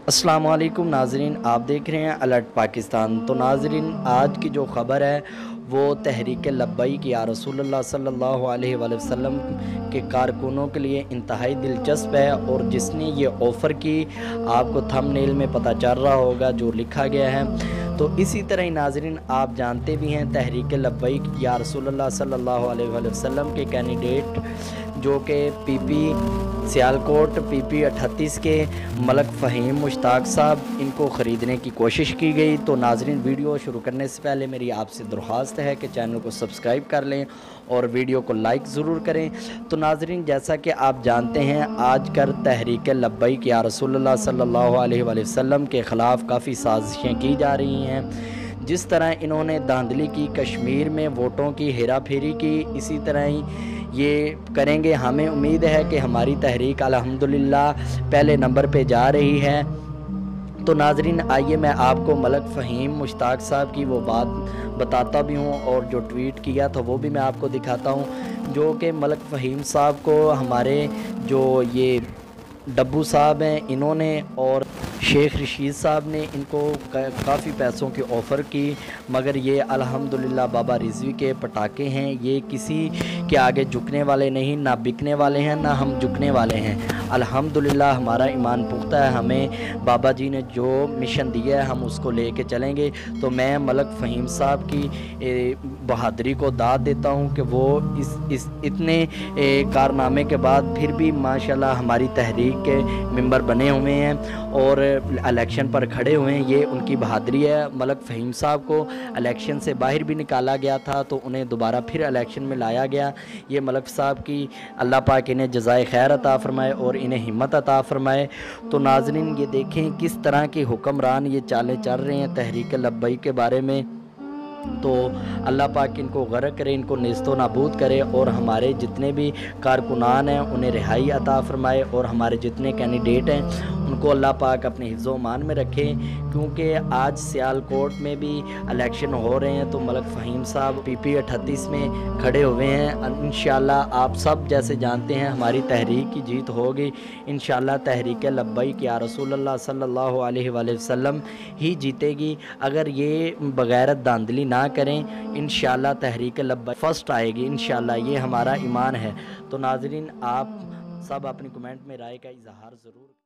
अस्सलाम वालेकुम नाजरीन, आप देख रहे हैं अलर्ट पाकिस्तान। तो नाजरीन, आज की जो ख़बर है वो तहरीक लब्बैक या रसूलुल्लाह सल्लल्लाहु अलैहि वसल्लम के कारकुनों के लिए इंतहाई दिलचस्प है। और जिसने ये ऑफ़र की, आपको थंबनेल में पता चल रहा होगा जो लिखा गया है। तो इसी तरह ही नाजरीन, आप जानते भी हैं तहरीक लब्बैक या रसूलुल्लाह सल्लल्लाहु अलैहि वसल्लम के कैंडिडेट जो कि पीपी सियालकोट पीपी 38 के मलक फ़हीम मुश्ताक साहब, इनको ख़रीदने की कोशिश की गई। तो नाजरीन, वीडियो शुरू करने से पहले मेरी आपसे दरख्वास्त है कि चैनल को सब्सक्राइब कर लें और वीडियो को लाइक ज़रूर करें। तो नाजरीन, जैसा कि आप जानते हैं, आजकल तहरीक लब्बैक या रसूलुल्लाह सल्लल्लाहु अलैहि वसल्लम के ख़िलाफ़ काफ़ी साजिशें की जा रही हैं। जिस तरह इन्होंने धांधली की कश्मीर में, वोटों की हेरा फेरी की, इसी तरह ही ये करेंगे। हमें उम्मीद है कि हमारी तहरीक अल्हम्दुलिल्लाह पहले नंबर पे जा रही है। तो नाजरीन, आइए मैं आपको मलक फ़हीम मुश्ताक साहब की वो बात बताता भी हूँ और जो ट्वीट किया था वो भी मैं आपको दिखाता हूँ। जो कि मलक फ़हीम साहब को हमारे जो ये डब्बू साहब हैं, इन्होंने और शेख रशीद साहब ने इनको काफ़ी पैसों की ऑफ़र की, मगर ये अल्हम्दुलिल्लाह बाबा रिज़वी के पटाखे हैं। ये किसी के आगे झुकने वाले नहीं, ना बिकने वाले हैं, ना हम झुकने वाले हैं। अल्हम्दुलिल्लाह हमारा ईमान पुख्ता है। हमें बाबा जी ने जो मिशन दिया है हम उसको लेके चलेंगे। तो मैं मलक फ़हीम साहब की बहादुरी को दाद देता हूँ कि वो इस इतने कारनामे के बाद फिर भी माशाल्लाह हमारी तहरीक के मेंबर बने हुए हैं और इलेक्शन पर खड़े हुए हैं। ये उनकी बहादुरी है। मलक फ़हीम साहब को इलेक्शन से बाहर भी निकाला गया था, तो उन्हें दोबारा फिर इलेक्शन में लाया गया। ये मलक साहब की अल्लाह पाक इन्हें जज़ाए खैर अता फ़रमाए और इन्हें हिम्मत अता फ़रमाए। तो नाज़रीन, ये देखें किस तरह के हुक्मरान ये चालें चल रहे हैं तहरीक लब्बैक के बारे में। तो अल्लाह पाक इनको गरक करे, इनको नेस्तो नाबूद करे और हमारे जितने भी कारकुनान हैं उन्हें रिहाई अता फ़रमाए और हमारे जितने कैंडिडेट हैं उनको अल्लाह पाक अपने हिफ्ज़ो मान में रखे। क्योंकि आज सियालकोट में भी इलेक्शन हो रहे हैं, तो मलक फ़हीम साहब पीपी 38 में खड़े हुए हैं। इंशाअल्लाह आप सब जैसे जानते हैं हमारी तहरीक की जीत होगी। इंशाअल्लाह तहरीक लब्बैक या रसूलुल्लाह सल्लल्लाहु अलैहि वसल्लम ही जीतेगी। अगर ये बगैरत धांधली ना करें, इंशाअल्लाह तहरीक लब्बैक फ़र्स्ट आएगी इंशाअल्लाह, ये हमारा ईमान है। तो नाज़रीन, आप सब अपनी कमेंट में राय का इजहार ज़रूर